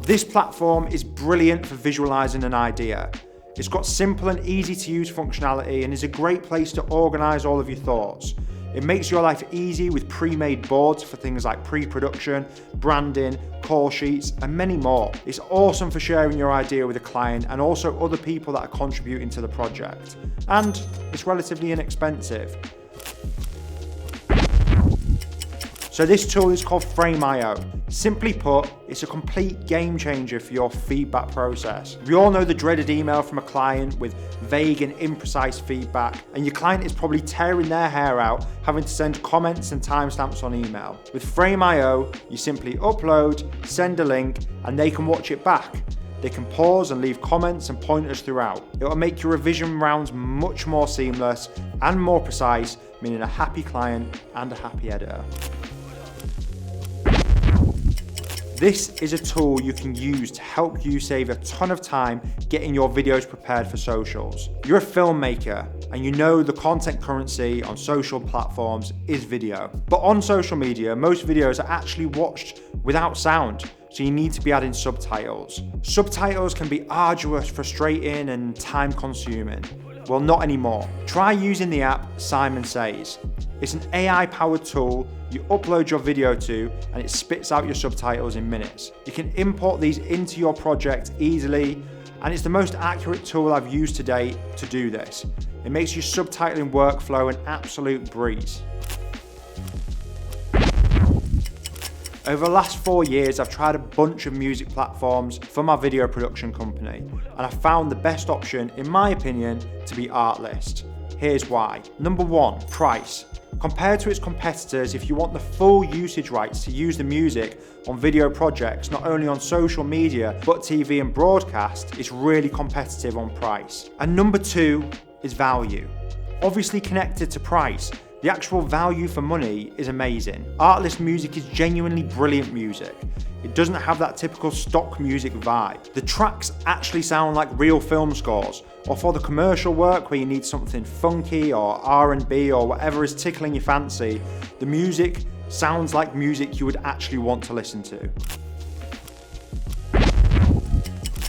This platform is brilliant for visualizing an idea. It's got simple and easy to use functionality and is a great place to organize all of your thoughts. It makes your life easy with pre-made boards for things like pre-production, branding, call sheets, and many more. It's awesome for sharing your idea with a client and also other people that are contributing to the project. And it's relatively inexpensive. So this tool is called Frame.io. Simply put, it's a complete game changer for your feedback process. We all know the dreaded email from a client with vague and imprecise feedback, and your client is probably tearing their hair out having to send comments and timestamps on email. With Frame.io, you simply upload, send a link, and they can watch it back. They can pause and leave comments and pointers throughout. It will make your revision rounds much more seamless and more precise, meaning a happy client and a happy editor. This is a tool you can use to help you save a ton of time getting your videos prepared for socials. You're a filmmaker and you know the content currency on social platforms is video. But on social media, most videos are actually watched without sound, so you need to be adding subtitles. Subtitles can be arduous, frustrating, and time-consuming. Well, not anymore. Try using the app Simon Says. It's an AI-powered tool you upload your video to and it spits out your subtitles in minutes. You can import these into your project easily, and it's the most accurate tool I've used to date to do this. It makes your subtitling workflow an absolute breeze. Over the last 4 years, I've tried a bunch of music platforms for my video production company, and I found the best option, in my opinion, to be Artlist. Here's why. Number one, price. Compared to its competitors, if you want the full usage rights to use the music on video projects, not only on social media, but TV and broadcast, it's really competitive on price. And number two is value. Obviously connected to price, the actual value for money is amazing. Artlist music is genuinely brilliant music. It doesn't have that typical stock music vibe. The tracks actually sound like real film scores, or for the commercial work where you need something funky or R&B or whatever is tickling your fancy, the music sounds like music you would actually want to listen to.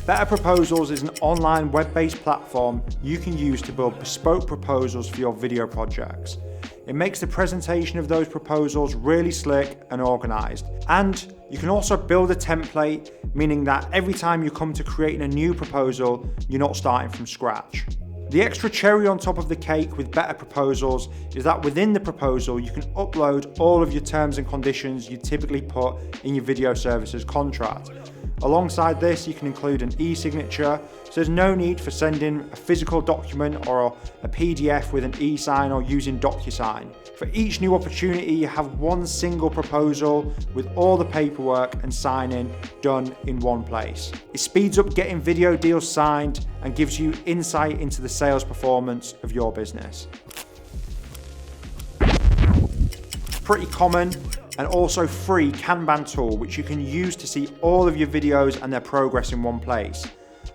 Better Proposals is an online web-based platform you can use to build bespoke proposals for your video projects. It makes the presentation of those proposals really slick and organized. And you can also build a template, meaning that every time you come to creating a new proposal, you're not starting from scratch. The extra cherry on top of the cake with Better Proposals is that within the proposal, you can upload all of your terms and conditions you typically put in your video services contract. Alongside this, you can include an e-signature, so there's no need for sending a physical document or a PDF with an e-sign or using DocuSign. For each new opportunity, you have one single proposal with all the paperwork and signing done in one place. It speeds up getting video deals signed and gives you insight into the sales performance of your business. Pretty common and also free Kanban tool, which you can use to see all of your videos and their progress in one place.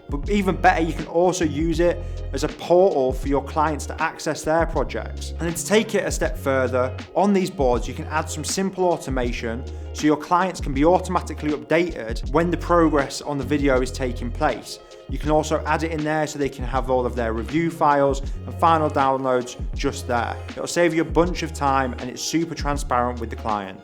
But even better, you can also use it as a portal for your clients to access their projects. And then to take it a step further, on these boards you can add some simple automation so your clients can be automatically updated when the progress on the video is taking place. You can also add it in there so they can have all of their review files and final downloads just there. It'll save you a bunch of time and it's super transparent with the client.